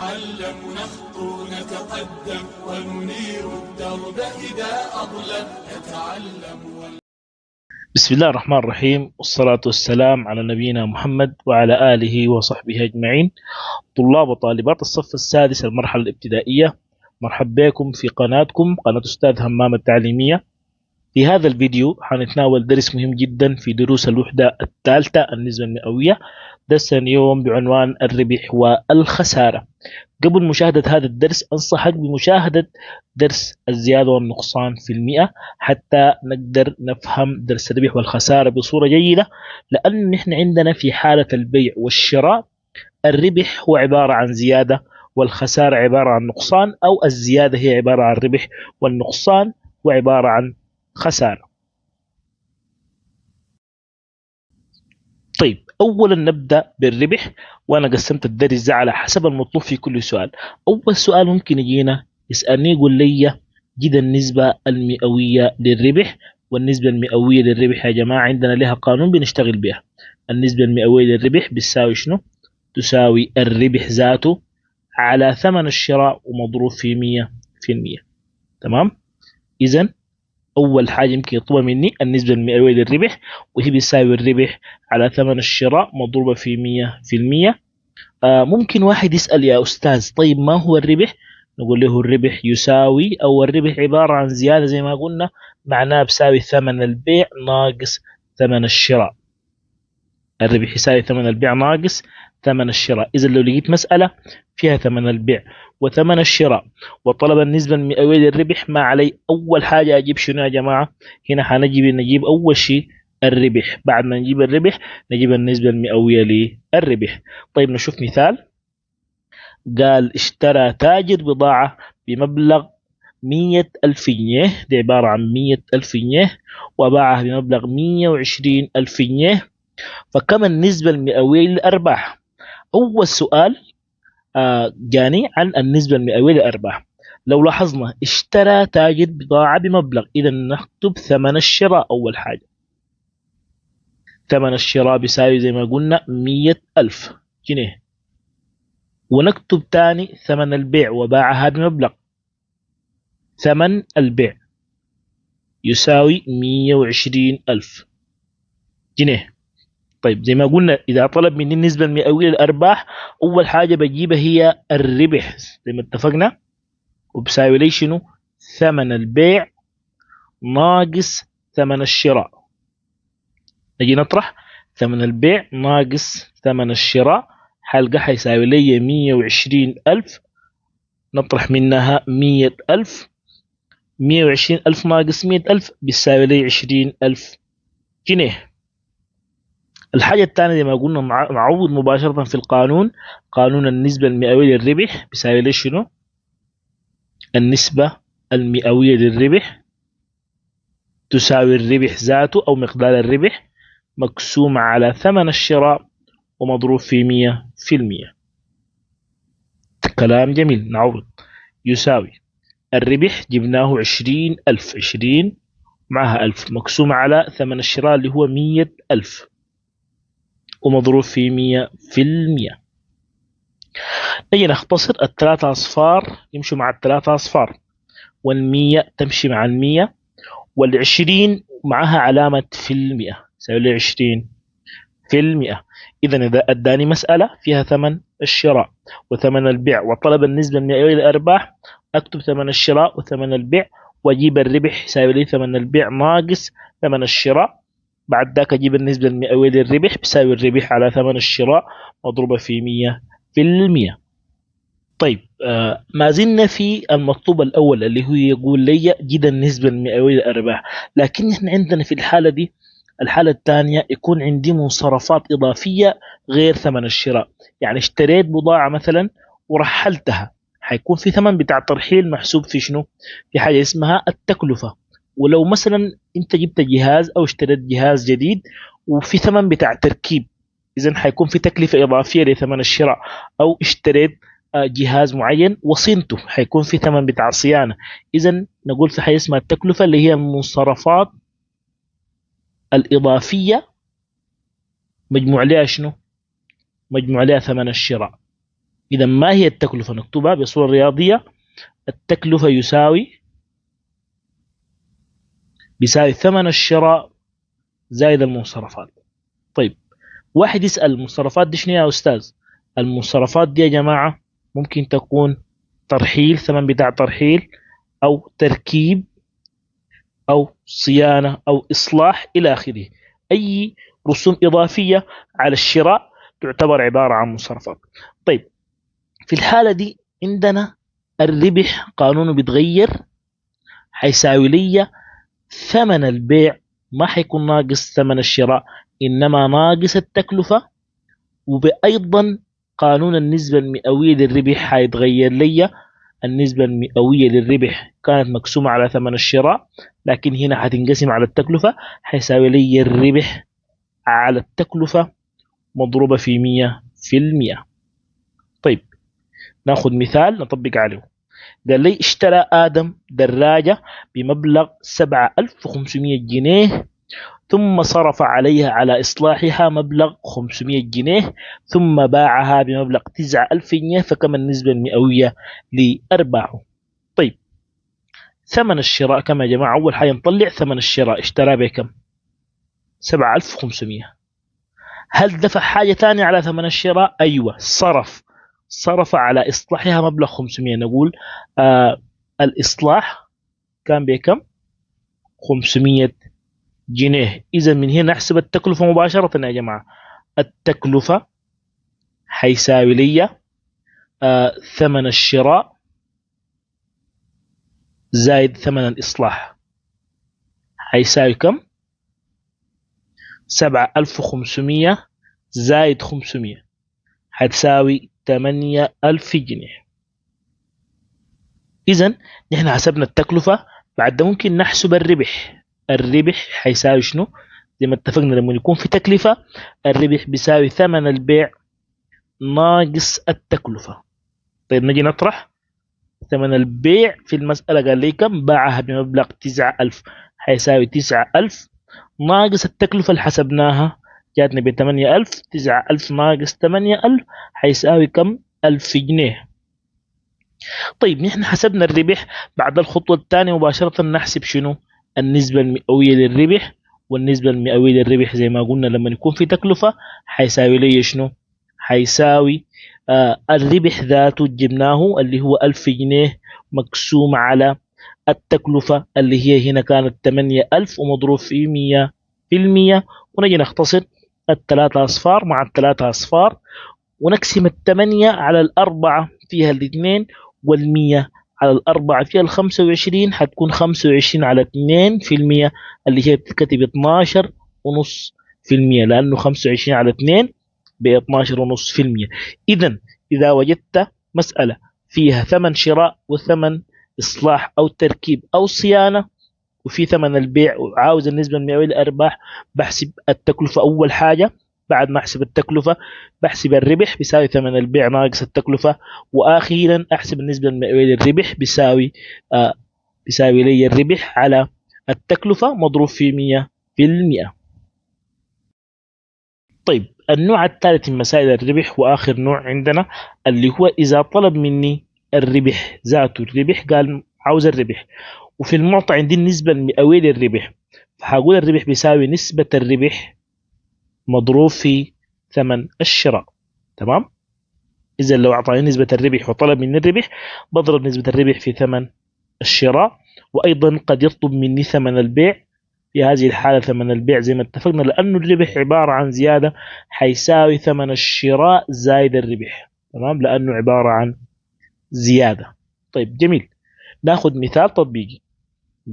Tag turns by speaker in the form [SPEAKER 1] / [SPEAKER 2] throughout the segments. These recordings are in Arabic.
[SPEAKER 1] نتعلم نخطو نتقدم وننير الدرب إذا أظلم بسم الله الرحمن الرحيم، والصلاة والسلام على نبينا محمد وعلى آله وصحبه أجمعين. طلاب وطالبات الصف السادس المرحلة الابتدائية، مرحبا بكم في قناتكم قناة أستاذ همام التعليمية. في هذا الفيديو حنتناول درس مهم جدا في دروس الوحدة الثالثة النسبة المئوية. درسنا اليوم بعنوان الربح والخسارة. قبل مشاهدة هذا الدرس أنصحك بمشاهدة درس الزيادة والنقصان في المئة حتى نقدر نفهم درس الربح والخسارة بصورة جيدة، لأن نحن عندنا في حالة البيع والشراء الربح هو عبارة عن زيادة والخسارة عبارة عن نقصان، أو الزيادة هي عبارة عن ربح والنقصان هو عبارة عن خسارة. طيب، أولا نبدأ بالربح، وأنا قسمت الدرس على حسب المطلوب في كل سؤال. أول سؤال ممكن يجينا يسألني يقول لي جد النسبة المئوية للربح. والنسبة المئوية للربح يا جماعة عندنا لها قانون بنشتغل بها. النسبة المئوية للربح بتساوي شنو؟ تساوي الربح ذاته على ثمن الشراء ومضروب في 100%. تمام؟ إذن أول حاجة يمكن يطلبها مني النسبة المئوية للربح، وهي بيساوي الربح على ثمن الشراء مضروبة في 100%. ممكن واحد يسأل يا أستاذ طيب ما هو الربح؟ نقول له الربح يساوي، أو الربح عبارة عن زيادة زي ما قلنا، معناه بيساوي ثمن البيع ناقص ثمن الشراء. الربح يساوي ثمن البيع ناقص ثمن الشراء. إذا لو لقيت مسألة فيها ثمن البيع وثمن الشراء وطلب النسبة المئوية للربح، ما علي أول حاجة أجيب شنو يا جماعة؟ هنا نجيب أول شيء الربح. بعد ما نجيب الربح نجيب النسبة المئوية للربح. طيب نشوف مثال. قال اشترى تاجر بضاعة بمبلغ 100,000 جنيه، دي عبارة عن 100,000 جنيه، وباعها بمبلغ 120,000 جنيه، فكم النسبة المئوية للأرباح؟ أول سؤال جاني عن النسبة المئوية للأرباح. لو لاحظنا اشترى تاجر بضاعة بمبلغ، إذا نكتب ثمن الشراء. أول حاجة ثمن الشراء بيساوي زي ما قلنا 100,000 جنيه، ونكتب تاني ثمن البيع وباعها بمبلغ. ثمن البيع يساوي 120,000 جنيه. طيب زي ما قلنا إذا طلب مني النسبة المئوية للأرباح، أول حاجة بجيبها هي الربح زي ما اتفقنا، وبساوي لي شنو؟ ثمن البيع ناقص ثمن الشراء. نجي نطرح ثمن البيع ناقص ثمن الشراء، حلقة حيساوي لي 120,000، نطرح منها 100,000. 120,000 ناقص 100,000 بيساوي لي 20,000 جنيه. الحاجة الثانية زي ما قلنا نعوض مباشرة في القانون، قانون النسبة المئوية للربح بيساوي لي شنو؟ النسبة المئوية للربح تساوي الربح ذاته أو مقدار الربح مقسوم على ثمن الشراء ومضروب في 100%. كلام جميل. نعوض. يساوي الربح جبناه 20,000، 20 معها 1000 مقسوم على ثمن الشراء اللي هو 100,000 ومضروب في 100%. نجي نختصر الثلاثة أصفار يمشوا مع الثلاثة أصفار، والمية تمشي مع المية، والعشرين معها علامة في المئة، يساوي لي 20%. إذا إذا أداني مسألة فيها ثمن الشراء وثمن البيع وطلب النسبة المئوية للأرباح، أكتب ثمن الشراء وثمن البيع وأجيب الربح يساوي لي ثمن البيع ناقص ثمن الشراء. بعد ذاك أجيب النسبة المئوية للربح بيساوي الربح على ثمن الشراء مضروبة في 100%. طيب ما زلنا في المطلوب الأول اللي هو يقول لي جد النسبة المئوية للأرباح، لكن احنا عندنا في الحالة دي الحالة الثانية يكون عندي منصرفات إضافية غير ثمن الشراء. يعني اشتريت بضاعة مثلا ورحلتها، حيكون في ثمن بتاع الترحيل محسوب في شنو؟ في حاجة اسمها التكلفة. ولو مثلا انت جبت جهاز او اشتريت جهاز جديد وفي ثمن بتاع تركيب، اذا حيكون في تكلفة إضافية لثمن الشراء. او اشتريت جهاز معين وصينته، حيكون في ثمن بتاع صيانة. اذا نقول في حاجة اسمها التكلفة اللي هي المنصرفات الإضافية مجموع لها شنو؟ مجموع لها ثمن الشراء. إذا ما هي التكلفة؟ نكتبها بصورة رياضية. التكلفة بيساوي ثمن الشراء زائد المصرفات. طيب واحد يسأل المصرفات دي شنو يا أستاذ؟ المصرفات دي يا جماعة ممكن تكون ترحيل، ثمن بتاع ترحيل، أو تركيب، أو صيانة، أو إصلاح إلى آخره. أي رسوم إضافية على الشراء تعتبر عبارة عن مصرفات. طيب في الحالة دي عندنا الربح قانونه بيتغير، حيساوي لي ثمن البيع، ما حيكون ناقص ثمن الشراء، إنما ناقص التكلفة. وأيضا قانون النسبة المئوية للربح حيتغير لي. النسبة المئوية للربح كانت مقسومة على ثمن الشراء، لكن هنا حتنقسم على التكلفة، حيساوي لي الربح على التكلفة مضروبة في 100%. طيب ناخذ مثال نطبق عليه. قال لي اشترى آدم دراجة بمبلغ 7500 جنيه، ثم صرف عليها على إصلاحها مبلغ 500 جنيه، ثم باعها بمبلغ 9000 جنيه، فكم النسبة المئوية لأرباحه؟ طيب ثمن الشراء كم يا جماعة؟ أول حاجة نطلع ثمن الشراء، اشترى بكم؟ 7500. هل دفع حاجة ثانية على ثمن الشراء؟ أيوة، صرف على إصلاحها مبلغ 500. نقول الإصلاح كان بكم؟ 500 جنيه. إذا من هنا نحسب التكلفة مباشرة يا جماعة. التكلفة حيساوي لي ثمن الشراء زائد ثمن الإصلاح، حيساوي كم؟ 7500 زائد 500 حتساوي 8000 جنيه. إذا نحن حسبنا التكلفة، بعد ممكن نحسب الربح. الربح حيساوي شنو؟ زي ما اتفقنا لما يكون في تكلفة الربح بيساوي ثمن البيع ناقص التكلفة. طيب نجي نطرح ثمن البيع في المسألة، قال لي كم؟ باعها بمبلغ 9000، حيساوي 9000 ناقص التكلفة اللي حسبناها جاتنا ب 8000. 9000 ناقص 8000 حيساوي كم؟ 1000 جنيه. طيب نحن حسبنا الربح، بعد الخطوة الثانية مباشرة نحسب شنو؟ النسبة المئوية للربح. والنسبة المئوية للربح زي ما قلنا لما يكون في تكلفة حيساوي لي شنو؟ حيساوي الربح ذاته جبناه اللي هو 1000 جنيه مقسوم على التكلفة اللي هي هنا كانت 8000 ومضروب في 100%. ونجي نختصر الثلاثة أصفار مع الثلاثة أصفار، ونقسم 8 على 4 فيها الاثنين، وال100 على 4 فيها 25، حتكون 25 على 2% اللي هي بتتكتب 12.5%، لأنه 25 على 2 ب 12.5%. إذا إذا وجدت مسألة فيها ثمن شراء وثمن إصلاح أو تركيب أو صيانة وفي ثمن البيع وعاوز النسبة المئوية للأرباح، بحسب التكلفة أول حاجة. بعد ما أحسب التكلفة بحسب الربح بيساوي ثمن البيع ناقص التكلفة، وأخيرا أحسب النسبة المئوية للربح بيساوي لي الربح على التكلفة مضروب في 100%. طيب النوع الثالث من مسائل الربح وآخر نوع عندنا اللي هو إذا طلب مني الربح ذاته. الربح قال عاوز الربح، وفي المعطى عندي النسبة المئوية للربح، فهقول الربح بيساوي نسبة الربح مضروب في ثمن الشراء. تمام؟ إذا لو أعطاني نسبة الربح وطلب مني الربح بضرب نسبة الربح في ثمن الشراء. وأيضا قد يطلب مني ثمن البيع، في هذه الحالة ثمن البيع زي ما اتفقنا لأنه الربح عبارة عن زيادة حيساوي ثمن الشراء زائد الربح. تمام؟ لأنه عبارة عن زيادة. طيب جميل، ناخذ مثال تطبيقي.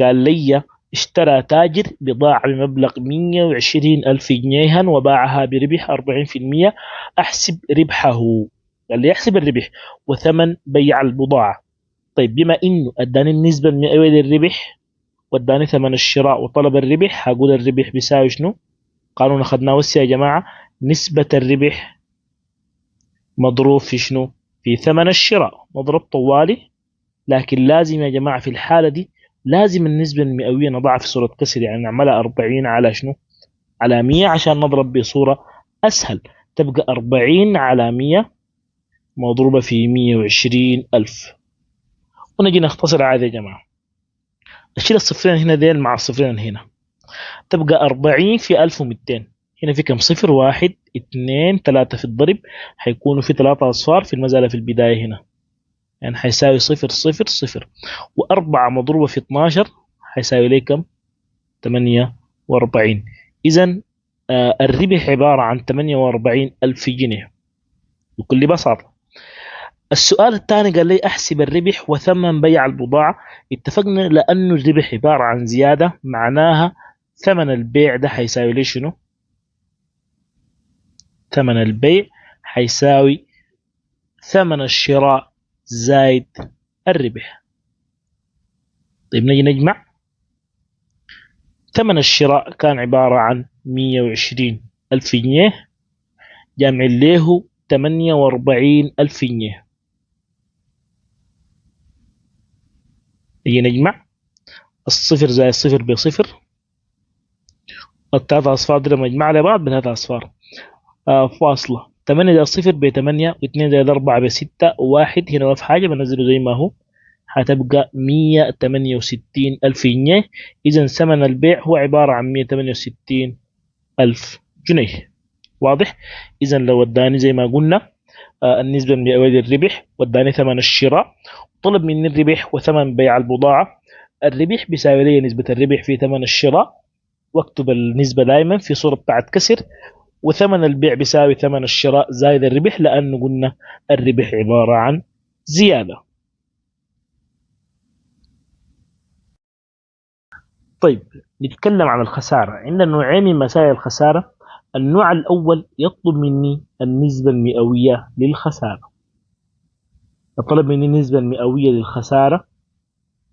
[SPEAKER 1] قال لي اشترى تاجر بضاعة بمبلغ 120,000 جنيها وباعها بربح 40%. أحسب ربحه. قال لي يحسب الربح وثمن بيع البضاعة. طيب بما إنه أداني النسبة المئوية للربح واداني ثمن الشراء وطلب الربح، هقول الربح بيساوي شنو؟ قانون أخذناه وسع يا جماعة، نسبة الربح مضروب في شنو؟ في ثمن الشراء، مضروب طوالي. لكن لازم يا جماعة في الحالة دي لازم النسبة المئوية نضعها في صورة كسر، يعني نعملها 40 على شنو؟ على 100 عشان نضرب بصورة أسهل. تبقى 40 على 100 مضروبة في 120,000. ونجي نختصر عادي يا جماعة، نشيل الصفرين هنا ديل مع الصفرين هنا، تبقى 40 في 1200. هنا في كم صفر؟ 1 2 3 في الضرب، حيكونوا في 3 أصفار في المسألة في البداية هنا، يعني حيساوي 0 0 0. و4 مضروبة في 12 حيساوي لي كم؟ 48. إذا الربح عبارة عن 48,000 جنيه بكل بساطة. السؤال الثاني قال لي أحسب الربح وثمن بيع البضاعة. اتفقنا لأنه الربح عبارة عن زيادة، معناها ثمن البيع ده حيساوي لي شنو؟ ثمن البيع حيساوي ثمن الشراء زائد الربح. طيب نجي نجمع. ثمن الشراء كان عبارة عن 120,000 جنيه، جامع له 48,000 جنيه. نجي نجمع الصفر زائد الصفر بصفر، الثلاثة أصفار دول مجمع لبعض بثلاثة أصفار، فاصلة 8 زائد صفر ب8، و2 زائد 4 ب6، و1 هنا ما في حاجة بنزله زي ما هو، هتبقى 168,000 جنيه. إذا ثمن البيع هو عبارة عن 168,000 جنيه. واضح؟ إذا لو اداني زي ما قلنا النسبة المئوية للربح، واداني ثمن الشراء، طلب مني الربح وثمن بيع البضاعة. الربح بيساوي لي نسبة الربح في ثمن الشراء، واكتب النسبة دائما في صورة بتاعت كسر، وثمن البيع بيساوي ثمن الشراء زائد الربح، لأنه قلنا الربح عبارة عن زيادة. طيب نتكلم عن الخسارة. عندنا نوعين من مسائل الخسارة. النوع الأول يطلب مني النسبة المئوية للخسارة. يطلب مني النسبة المئوية للخسارة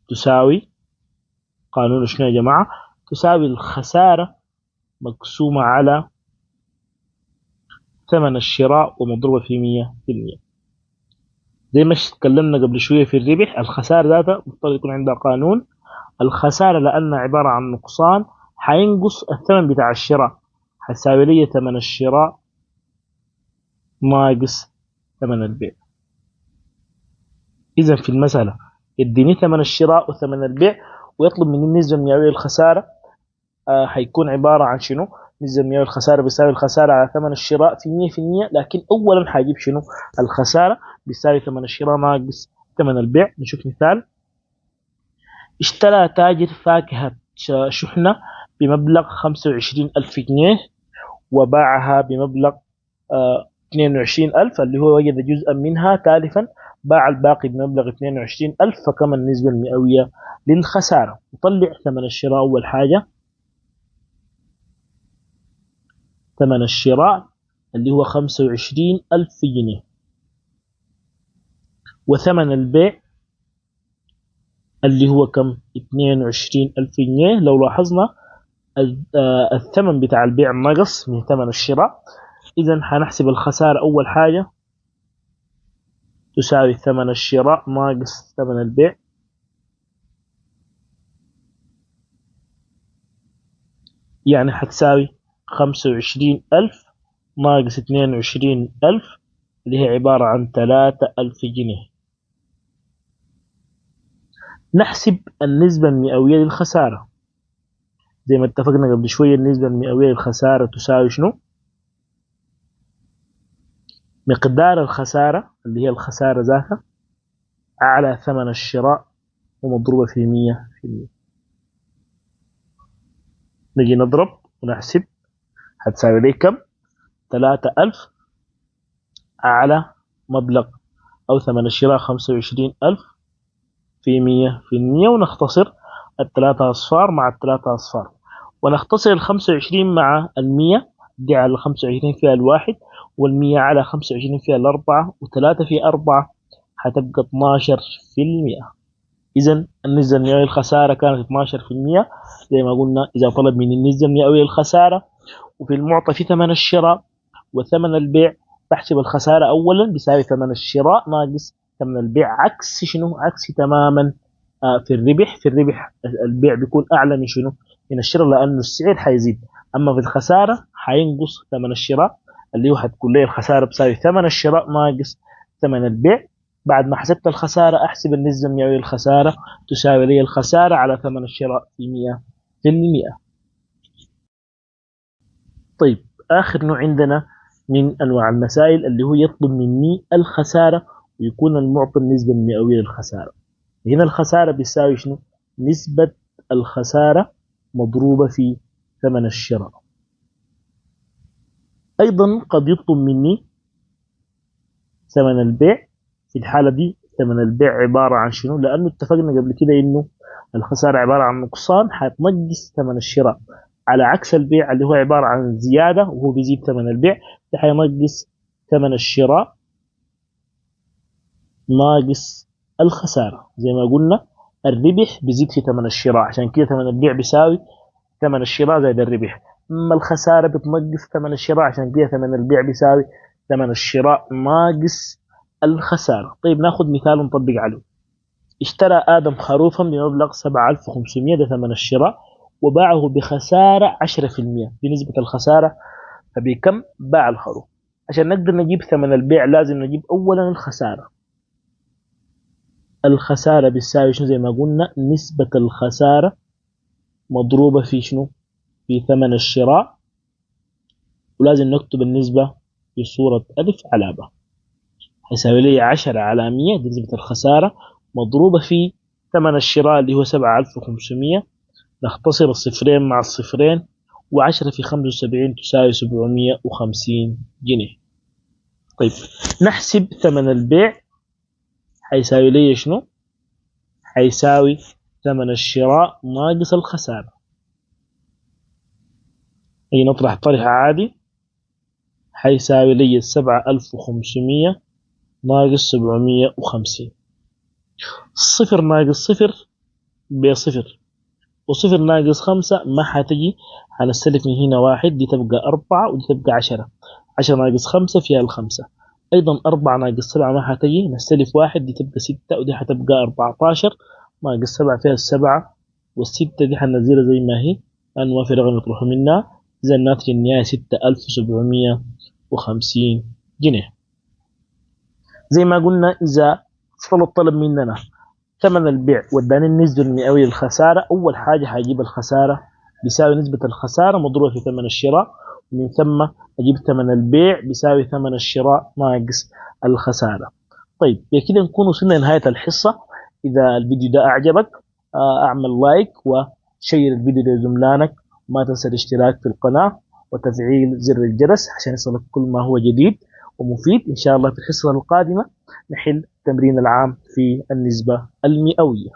[SPEAKER 1] تساوي، قانون شنو يا جماعة؟ تساوي الخسارة مقسومة على ثمن الشراء ومضروبة في 100%. زي ما تكلمنا قبل شوية في الربح، الخسارة ذاتها مفترض يكون عندها قانون. الخسارة لأنها عبارة عن نقصان حينقص الثمن بتاع الشراء، حيساوي لي ثمن الشراء ناقص ثمن البيع. إذا في المسألة يديني ثمن الشراء وثمن البيع، ويطلب مني النسبة المئوية للخسارة. حيكون عبارة عن شنو؟ النسبة المئوية للخسارة بيساوي الخسارة على ثمن الشراء في 100%، لكن أولا حيجيب شنو؟ الخسارة بيساوي ثمن الشراء ناقص ثمن البيع. نشوف مثال. اشترى تاجر فاكهة شحنة بمبلغ 25,000 جنيه، وباعها بمبلغ 22,000، اللي هو وجد جزءا منها تالفا، باع الباقي بمبلغ 22,000. فكم النسبة المئوية للخسارة؟ نطلع ثمن الشراء. أول حاجة ثمن الشراء اللي هو 25,000 جنيه، وثمن البيع اللي هو كم؟ 22,000 جنيه. لو لاحظنا الثمن بتاع البيع نقص من ثمن الشراء، إذا هنحسب الخسارة. أول حاجة تساوي ثمن الشراء ناقص ثمن البيع، يعني هتساوي 25,000 ناقص 22,000، اللي هي عبارة عن 3,000 جنيه. نحسب النسبة المئوية للخسارة. زي ما اتفقنا قبل شوية، النسبة المئوية للخسارة تساوي شنو؟ مقدار الخسارة اللي هي الخسارة ذاتها على ثمن الشراء ومضروبة في 100%. نجي نضرب ونحسب، هتساوي لي كم؟ 3,000 على مبلغ أو ثمن الشراء 25,000 في 100%، ونختصر الثلاثة أصفار مع الثلاثة أصفار، ونختصر 25 مع 100. دي على 25 فيها الواحد، وال100 على 25 فيها الأربعة، و3 في 4 هتبقى 12%. إذا النسبة المئوية للخسارة كانت 12%. زي ما قلنا، إذا طلب من النسبة المئوية للخسارة وفي المعطى في ثمن الشراء وثمن البيع، بحسب الخسارة أولا بيساوي ثمن الشراء ناقص ثمن البيع. عكس شنو؟ عكس تماما في الربح. في الربح البيع بيكون أعلى من شنو؟ من الشراء، لأنه السعر حيزيد. أما في الخسارة حينقص ثمن الشراء، اللي هو حتكون لي الخسارة بيساوي ثمن الشراء ناقص ثمن البيع. بعد ما حسبت الخسارة أحسب النسبة المئوية للخسارة تساوي لي الخسارة على ثمن الشراء في 100%. طيب آخر نوع عندنا من أنواع المسائل اللي هو يطلب مني الخسارة ويكون المعطى النسبة المئوية للخسارة. هنا الخسارة بيساوي شنو؟ نسبة الخسارة مضروبة في ثمن الشراء. أيضا قد يطلب مني ثمن البيع. في الحالة دي ثمن البيع عبارة عن شنو؟ لأنه اتفقنا قبل كده إنه الخسارة عبارة عن نقصان حتنقص ثمن الشراء، على عكس البيع اللي هو عبارة عن زيادة وهو بيزيد ثمن البيع، ده حينقص ثمن الشراء ناقص الخسارة. زي ما قلنا الربح بيزيد في ثمن الشراء، عشان كده ثمن البيع بيساوي ثمن الشراء زائد الربح. أما الخسارة بتنقص ثمن الشراء، عشان كده ثمن البيع بيساوي ثمن الشراء ناقص الخسارة. طيب ناخذ مثال نطبق عليه. اشترى آدم خروفا بمبلغ 7500، ده ثمن الشراء، وباعه بخسارة 10% بنسبة الخسارة. فبكم باع الخروف؟ عشان نقدر نجيب ثمن البيع لازم نجيب أولا الخسارة. الخسارة بتساوي شنو؟ زي ما قلنا نسبة الخسارة مضروبة في شنو؟ في ثمن الشراء، ولازم نكتب النسبة بصورة ألف على باء. هيساوي لي 10 على 100 دي نسبة الخسارة مضروبة في ثمن الشراء اللي هو 7500. نختصر الصفرين مع الصفرين، و10 في 75 تساوي 750 جنيه. طيب نحسب ثمن البيع. هيساوي لي شنو؟ هيساوي ثمن الشراء ناقص الخسارة. أي نطرح طرح عادي، هيساوي لي 7500 ناقص 750. صفر ناقص صفر بصفر، وصفر ناقص 5 ما حتجي، هنستلف من هنا 1 دي تبقى 4 ودي تبقى 10. 10 ناقص 5 فيها الخمسة. أيضا 4 ناقص 7 ما حتجي، نستلف 1 دي تبقى 6 ودي حتبقى 14. ناقص 7 فيها السبعة، والستة دي حننزلها زي ما هي لأنه ما في رقم يطرح منها. إذا الناتج النهائي 6750 جنيه. زي ما قلنا إذا طلب مننا ثمن البيع واداني النسبة المئوية للخسارة، أول حاجة هجيب الخسارة بيساوي نسبة الخسارة مضروبة في ثمن الشراء، ومن ثم أجيب ثمن البيع بيساوي ثمن الشراء ناقص الخسارة. طيب بكده نكون وصلنا لنهاية الحصة. إذا الفيديو ده أعجبك أعمل لايك وشير الفيديو لزملائك، وما تنسى الاشتراك في القناة وتفعيل زر الجرس عشان يصلك كل ما هو جديد ومفيد. إن شاء الله في الحصة القادمة نحل التمرين العام في النسبة المئوية.